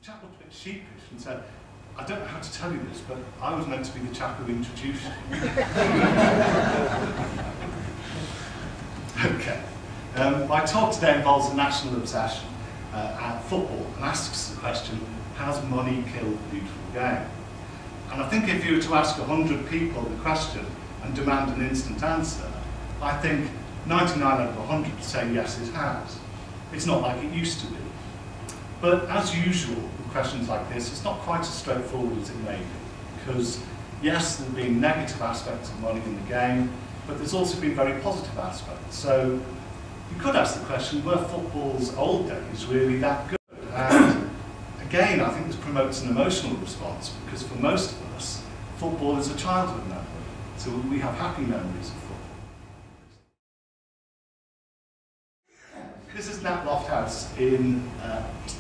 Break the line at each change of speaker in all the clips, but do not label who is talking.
chap looked a bit sheepish and said, I don't know how to tell you this, but I was meant to be the chap who introduced you. Okay. My talk today involves a national obsession at football and asks the question, has money killed the beautiful game? And I think if you were to ask 100 people the question and demand an instant answer, I think 99 out of 100 would say yes, it has. It's not like it used to be. But as usual with questions like this, it's not quite as straightforward as it may be, because yes, there have been negative aspects of money in the game, but there's also been very positive aspects. So you could ask the question, were football's old days really that good? And again, I think this promotes an emotional response, because for most of us, football is a childhood memory. So we have happy memories of football. This is Nat Lofthouse in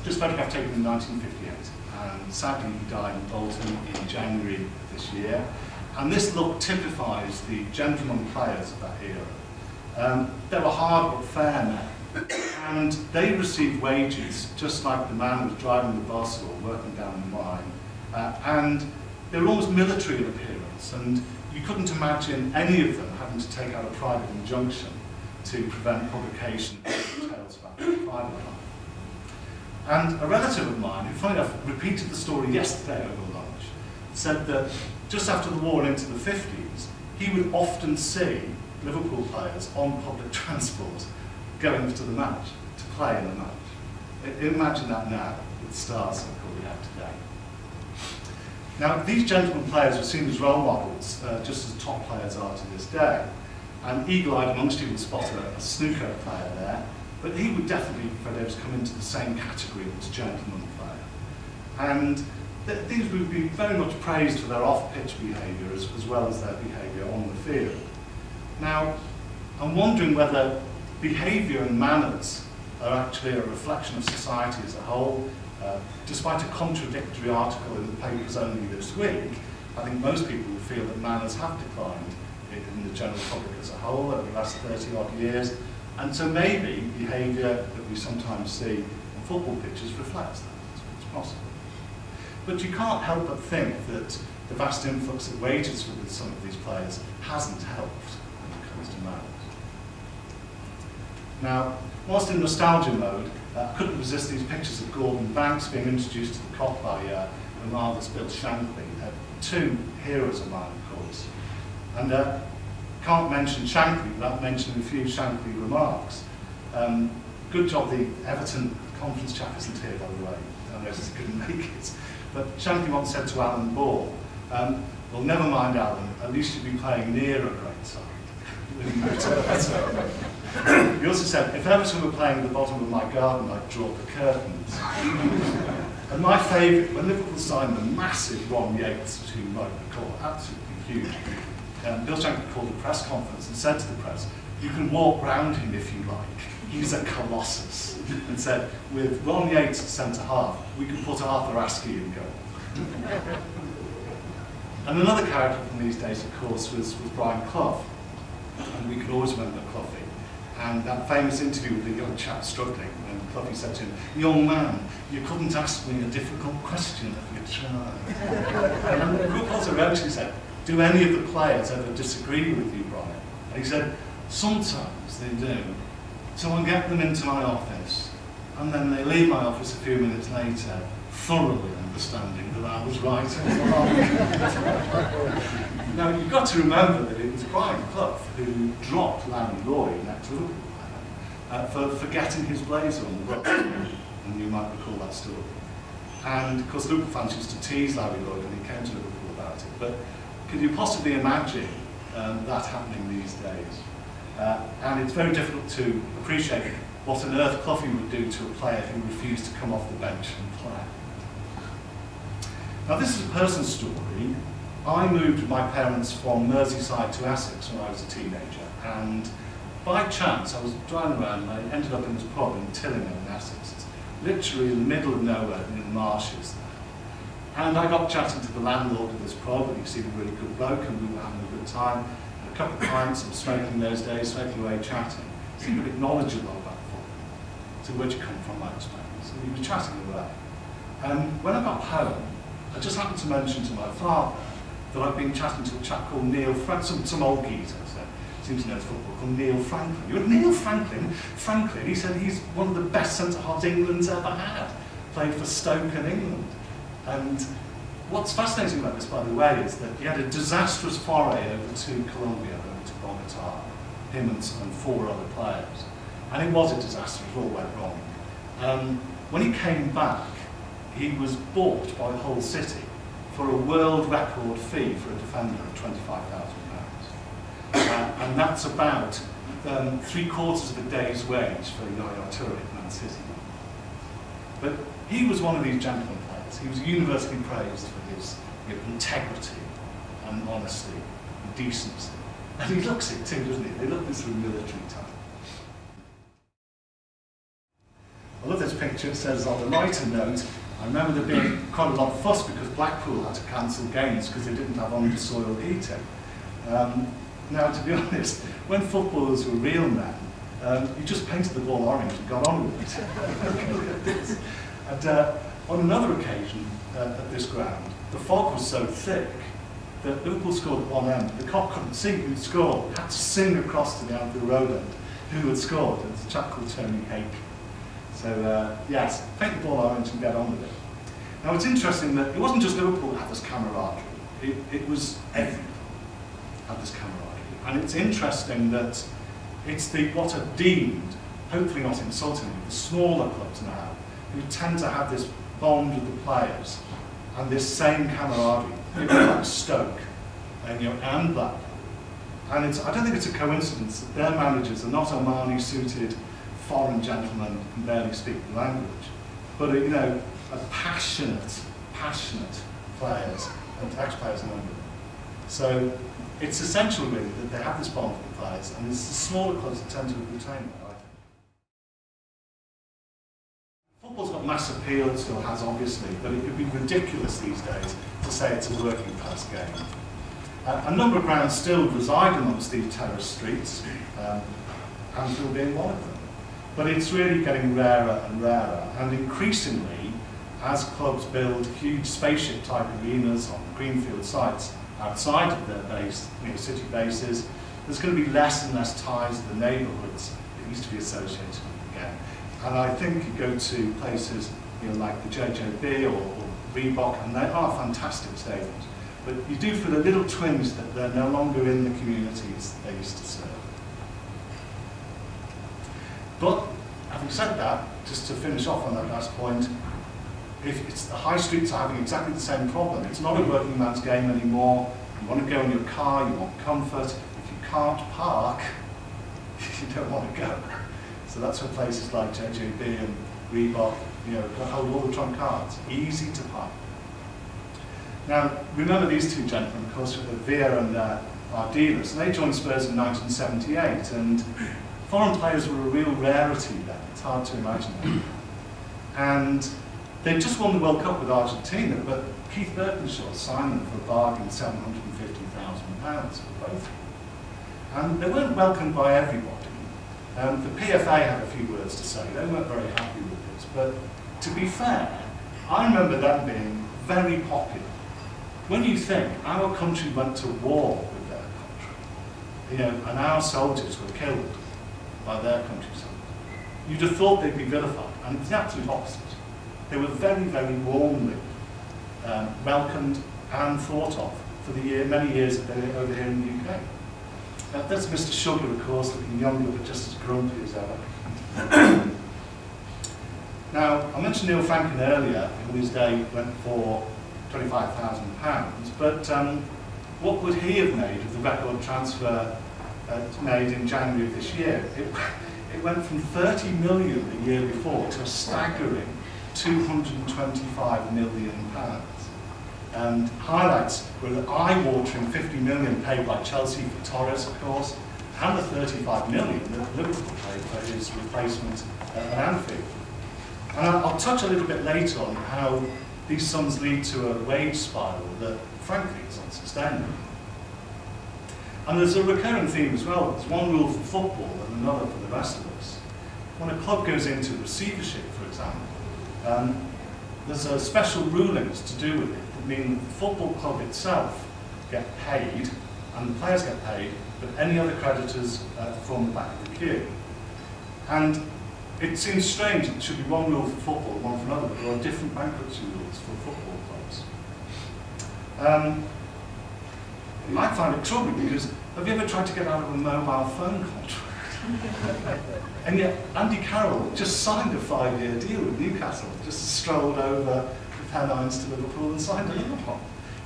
this photograph taken in 1958, and sadly he died in Bolton in January of this year. And this look typifies the gentleman players of that era. They were hard but fair men, and they received wages just like the man who was driving the bus or working down the mine. And they were almost military in appearance, and you couldn't imagine any of them having to take out a private injunction to prevent publication of details about their private life. And a relative of mine, who funny enough repeated the story yesterday over lunch, said that just after the war into the 50s, he would often see Liverpool players on public transport going to the match, to play in the match. Imagine that now, with the stars like we have today. Now, these gentlemen players were seen as role models, just as top players are to this day. And eagle-eyed amongst you will spot a snooker player there, but he would definitely, for those, come into the same category as gentleman player. And these would be very much praised for their off-pitch behaviour as well as their behaviour on the field. Now, I'm wondering whether behaviour and manners are actually a reflection of society as a whole. Despite a contradictory article in the papers only this week, I think most people would feel that manners have declined in the general public as a whole over the last 30-odd years. And so maybe behaviour that we sometimes see on football pitches reflects that. It's possible. But you can't help but think that the vast influx of wages with some of these players hasn't helped when it comes to manners. Now, whilst in nostalgia mode, I couldn't resist these pictures of Gordon Banks being introduced to the cop by the marvellous Bill Shankly, two heroes of mine, of course. And can't mention Shankly without mentioning a few Shankly remarks. Good job the Everton conference chap isn't here, by the way. I noticed he couldn't make it. But Shankly once said to Alan Ball, well, never mind, Alan, at least you'd be playing near a great side. He also said, if Everton were playing at the bottom of my garden, I'd draw the curtains. And my favourite, when Liverpool signed the massive Ron Yates, who you might recall, absolutely huge, Bill Shankly called a press conference and said to the press, you can walk round him if you like, he's a colossus. And said, with Ron Yates at centre-half, we could put Arthur Askey in goal. And another character from these days, of course, was Brian Clough. And we could always remember Cloughie. And that famous interview with the young chap struggling, when Cloughie said to him, young man, you couldn't ask me a difficult question if you tried. And Cloughie also eventually said, do any of the players ever disagree with you, Brian? And he said, sometimes they do. So I get them into my office, and then they leave my office a few minutes later, thoroughly understanding that I was right all along. Now, you've got to remember that it was Brian Clough who dropped Larry Lloyd, an ex-Liverpool player, for forgetting his blazer on the bus. And you might recall that story. And, of course, Liverpool fans used to tease Larry Lloyd when he came to Liverpool about it. But could you possibly imagine that happening these days? And it's very difficult to appreciate what on earth Cloughie would do to a player who refused to come off the bench and play. Now, this is a personal story. I moved with my parents from Merseyside to Essex when I was a teenager, and by chance I was driving around and I ended up in this pub in Tillingham in Essex. It's literally in the middle of nowhere in the marshes there. And I got chatting to the landlord of this pub, and he seemed a really good bloke, and we were having a good time. And a couple of pints and smoking those days, smoking away, chatting. He seemed a bit knowledgeable about football. So where'd you come from, I expect? So we were chatting away. When I got home, I just happened to mention to my father that I'd been chatting to a chap called Neil Franklin, some old geezer, so seems to know football, called Neil Franklin. You went, Neil Franklin? Franklin, he said he's one of the best centre-halves England's ever had. Played for Stoke and England. And what's fascinating about this, by the way, is that he had a disastrous foray over to Colombia, over to Bogota, him and 4 other players. And it was a disaster, it all went wrong. When he came back, he was bought by Hull City for a world record fee for a defender of £25,000. And that's about 3/4 of a day's wage for Yaya Toure at Man City. But he was one of these gentleman players. He was universally praised for his integrity and honesty and decency. And he looks it too, doesn't he? They look this from military time. I love this picture. It says, on a lighter note, I remember there being quite a lot of fuss because Blackpool had to cancel games because they didn't have under-soil heating. Now, to be honest, when footballers were real men, you just painted the ball orange and got on with it. And on another occasion at this ground, the fog was so thick that Liverpool scored at one end. The cop couldn't see who'd scored. Had to sing across to the Anfield Road end who had scored. It was a chap called Tony Hake. So, yes, paint the ball orange and get on with it. Now, it's interesting that it wasn't just Liverpool that had this camaraderie. It was every club had this camaraderie. And it's interesting that it's what are deemed, hopefully not insultingly, the smaller clubs now, who tend to have this bond with the players and this same camaraderie, like Stoke and Blackpool. And I don't think it's a coincidence that their managers are not Armani-suited foreign gentlemen who can barely speak the language, but a passionate players and ex-players in England. So it's essential really that they have this bond with the players, and it's the smaller clubs that tend to retain it, I think. Football's got mass appeal, it still has obviously, but it would be ridiculous these days to say it's a working class game. A number of grounds still reside amongst these terraced streets, Anfield being one of them. But it's really getting rarer and rarer, and increasingly, as clubs build huge spaceship-type arenas on greenfield sites outside of their base, city bases, there's going to be less and less ties to the neighbourhoods that used to be associated with the game. And I think you go to places like the JJB or Reebok, and they are fantastic stadiums. But you do feel a little twinge that they're no longer in the communities that they used to serve. But, having said that, just to finish off on that last point, if it's the high streets are having exactly the same problem. It's not a working man's game anymore. You want to go in your car, you want comfort. If you can't park, you don't want to go. So that's where places like JJB and Reebok, hold all the trump cards. Easy to park. Now, remember these two gentlemen, of course, Villa and our dealers, and they joined Spurs in 1978, and foreign players were a real rarity then. It's hard to imagine that. And they just won the World Cup with Argentina, but Keith Birkinshaw signed them for a bargain £750,000 for both. And they weren't welcomed by everybody. The PFA had a few words to say. They weren't very happy with this. But to be fair, I remember them being very popular. When you think our country went to war with their country, and our soldiers were killed by their country's soldiers, you'd have thought they'd be vilified, and it's the absolute opposite. They were very, very warmly welcomed and thought of for the many years that they were over here in the UK. That's Mr. Sugar, of course, looking younger but just as grumpy as ever. Now, I mentioned Neil Franklin earlier, who his day went for £25,000, but what would he have made of the record transfer made in January of this year? It went from 30 million the year before to a staggering £225 million. And highlights were the eye-watering 50 million paid by Chelsea for Torres, of course, and the 35 million that Liverpool paid for his replacement at Anfield. And I'll touch a little bit later on how these sums lead to a wage spiral that, frankly, is unsustainable. And there's a recurring theme as well. There's one rule for football and another for the rest of us. When a club goes into receivership, for example, there's special rulings to do with it that mean that the football club itself get paid, and the players get paid, but any other creditors form the back of the queue. And it seems strange that there should be one rule for football and one for another, but there are different bankruptcy rules for football clubs. You might find it troubling because have you ever tried to get out of a mobile phone contract? And yet Andy Carroll just signed a 5-year deal with Newcastle, just strolled over the Pennines to Liverpool and signed another one.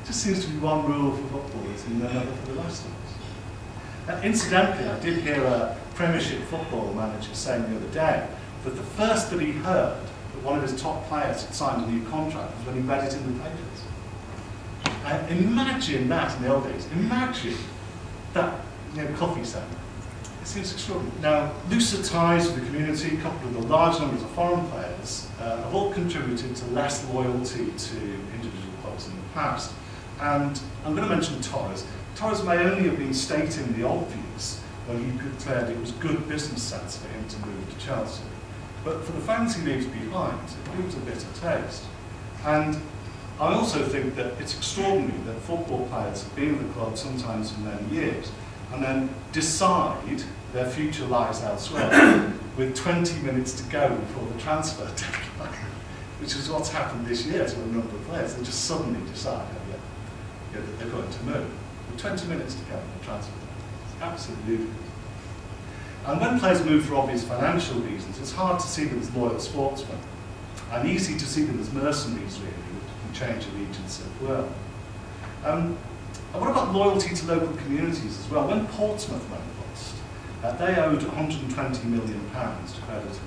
It just seems to be one rule for footballers and another for the rest of us. Incidentally, I did hear a Premiership football manager saying the other day that the first that he heard that one of his top players had signed a new contract was when he read it in the papers. Imagine that in the old days. Imagine that, coffee centre. It seems extraordinary. Now, looser ties with the community, coupled with the large numbers of foreign players, have all contributed to less loyalty to individual clubs in the past. And I'm going to mention Torres. Torres may only have been stating the obvious when he declared it was good business sense for him to move to Chelsea. But for the fans he leaves behind, it leaves a bitter taste. And I also think that it's extraordinary that football players have been with the club sometimes for many years and then decide their future lies elsewhere with 20 minutes to go before the transfer deadline, which is what's happened this year to a number of players. They just suddenly decide that they're going to move with 20 minutes to go in the transfer deadline. It's absolutely. And when players move for obvious financial reasons, it's hard to see them as loyal sportsmen and easy to see them as mercenaries, really, who can change allegiance at will. And what about loyalty to local communities as well? When Portsmouth went bust, they owed £120 million to creditors.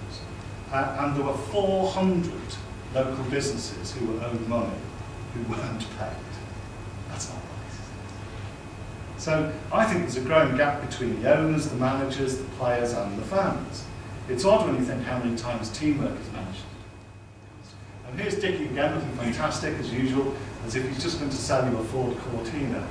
And there were 400 local businesses who were owed money who weren't paid. That's not right, is it? So I think there's a growing gap between the owners, the managers, the players and the fans. It's odd when you think how many times teamwork is mentioned. And here's Dickie again, looking fantastic as usual, as if he's just going to sell you a Ford Cortina.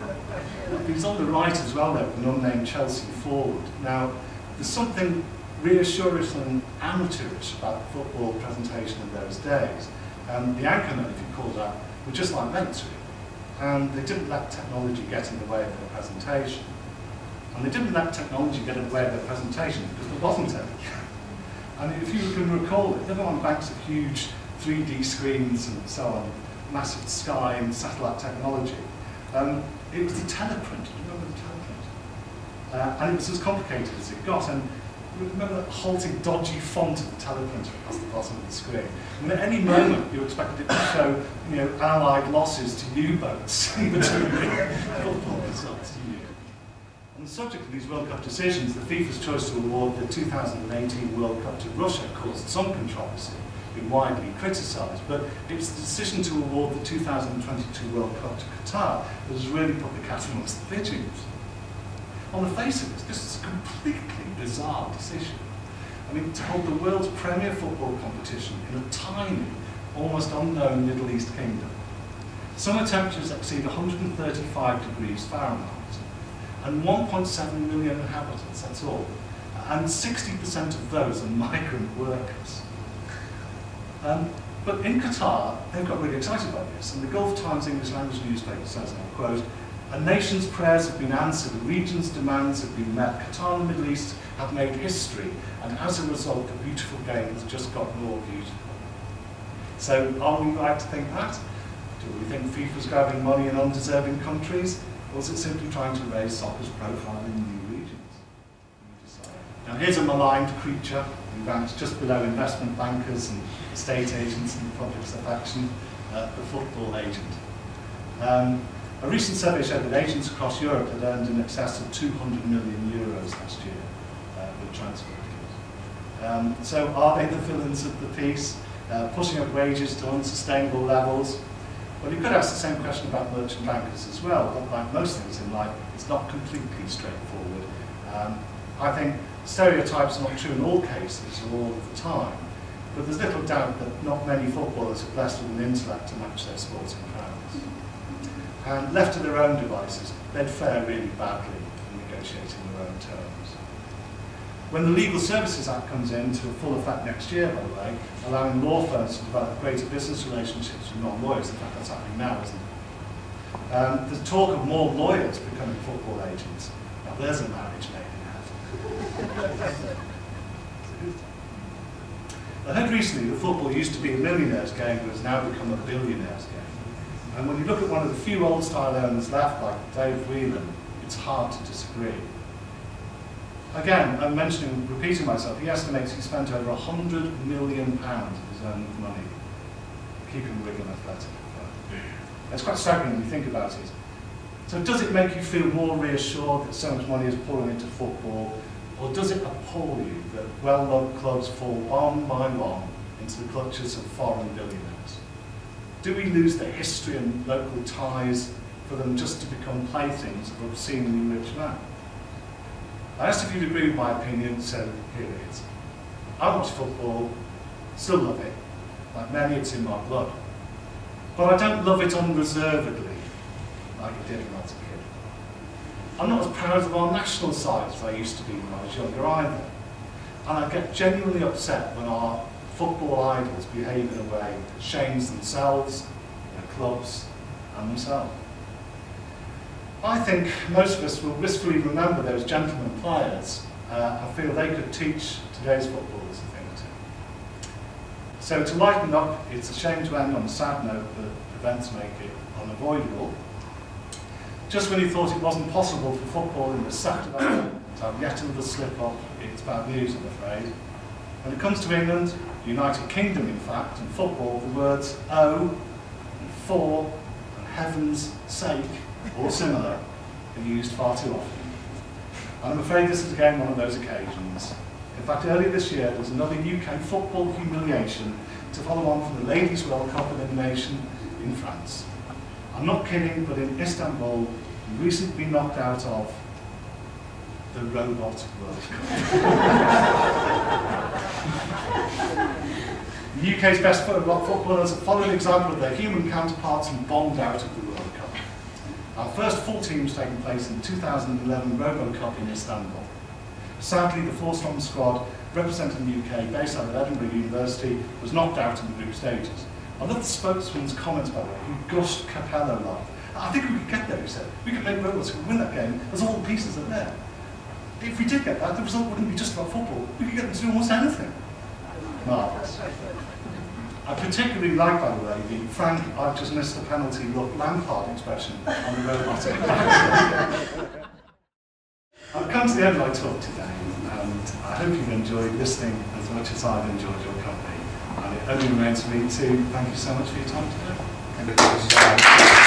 He's on the right as well there, with an unnamed Chelsea forward. Now, there's something reassuring and amateurish about the football presentation of those days. The anchormen, if you call that, were just like Mentry. And they didn't let technology get in the way of their presentation. And they didn't let technology get in the way of their presentation because there wasn't any. And if you can recall it, they were on banks of huge 3D screens and so on, massive sky and satellite technology. It was the teleprint. Do you remember the teleprint? And it was as complicated as it got. And remember that halting, dodgy font of the teleprinter across the bottom of the screen. And at any moment, you expected it to show, Allied losses to U-boats in between football results to you. On the subject of these World Cup decisions, the FIFA's choice to award the 2018 World Cup to Russia caused some controversy, been widely criticised, but it's the decision to award the 2022 World Cup to Qatar that has really put the cat amongst the pigeons. On the face of it, this is a completely bizarre decision. I mean, to hold the world's premier football competition in a tiny, almost unknown Middle East kingdom. Summer temperatures exceed 135 degrees Fahrenheit, and 1.7 million inhabitants, that's all. And 60% of those are migrant workers. But in Qatar, they've got really excited by this, and the Gulf Times English language newspaper says, and I quote, "A nation's prayers have been answered, the region's demands have been met. Qatar and the Middle East have made history, and as a result, the beautiful game has just got more beautiful." So, are we right to think that? Do we think FIFA's grabbing money in undeserving countries, or is it simply trying to raise soccer's profile in new regions? Now, here's a maligned creature who ranks just below investment bankers and estate agents in the public's affection, the football agent. A recent survey showed that agents across Europe had earned in excess of €200 million last year with transfer deals. So are they the villains of the piece, pushing up wages to unsustainable levels? Well, you could ask the same question about merchant bankers as well, but like most things in life, it's not completely straightforward. I think stereotypes are not true in all cases or all of the time, but there's little doubt that not many footballers are blessed with an intellect to match their sporting prowess. And left to their own devices, they'd fare really badly in negotiating their own terms. When the Legal Services Act comes into full effect next year, by the way, allowing law firms to develop greater business relationships with non-lawyers, in fact that's happening now, isn't it? There's talk of more lawyers becoming football agents. Now there's a marriage made in heaven. I heard recently that football used to be a millionaire's game, but has now become a billionaire's game. And when you look at one of the few old-style owners left, like Dave Whelan, it's hard to disagree. Again, I'm repeating myself, he estimates he spent over £100 million of his own money keeping Wigan athletic. It's quite staggering when you think about it. So does it make you feel more reassured that so much money is pouring into football, or does it appall you that well-loved clubs fall one by one into the clutches of foreign billionaires? Do we lose the history and local ties for them just to become playthings of obscenely rich men? I asked if you'd agree with my opinion, so here it is. I watch football, still love it. Like many, it's in my blood. But I don't love it unreservedly, like I did when I was a kid. I'm not as proud of our national side as I used to be when I was younger either. And I get genuinely upset when our football idols behave in a way that shames themselves, their clubs, and themselves. I think most of us will wistfully remember those gentlemen players. I feel they could teach today's footballers a thing or two. So to lighten up, it's a shame to end on a sad note that events make it unavoidable. Just when you thought it wasn't possible for football in the sector to have yet another slip-up, it's bad news, I'm afraid. When it comes to England, the United Kingdom in fact, and football, the words "oh" and "for" and "heaven's sake" or similar are used far too often. And I'm afraid this is again one of those occasions. In fact, earlier this year there was another UK football humiliation to follow on from the Ladies' World Cup elimination in France. I'm not kidding, but in Istanbul, we recently been knocked out of the Robot World Cup. The UK's best footballers have followed the example of their human counterparts and bombed out of the World Cup. Our first full team was taking place in the 2011 Robo Cup in Istanbul. Sadly, the four-strong squad representing the UK, based out of Edinburgh University, was knocked out in the group stages. I love the spokesman's comments, by the way. He gushed Capello like, I think we could get there, he said. We could make robots who could win that game, as all the pieces are there. If we did get that, the result wouldn't be just about football. We could get them to do almost anything. Marvellous. I particularly like, by the way, the frank, I've just missed a penalty look Lampard expression on the robotic. I've come to the end of my talk today, and I hope you've enjoyed listening as much as I've enjoyed your company. And it only remains for me to thank you so much for your time today. Thank you.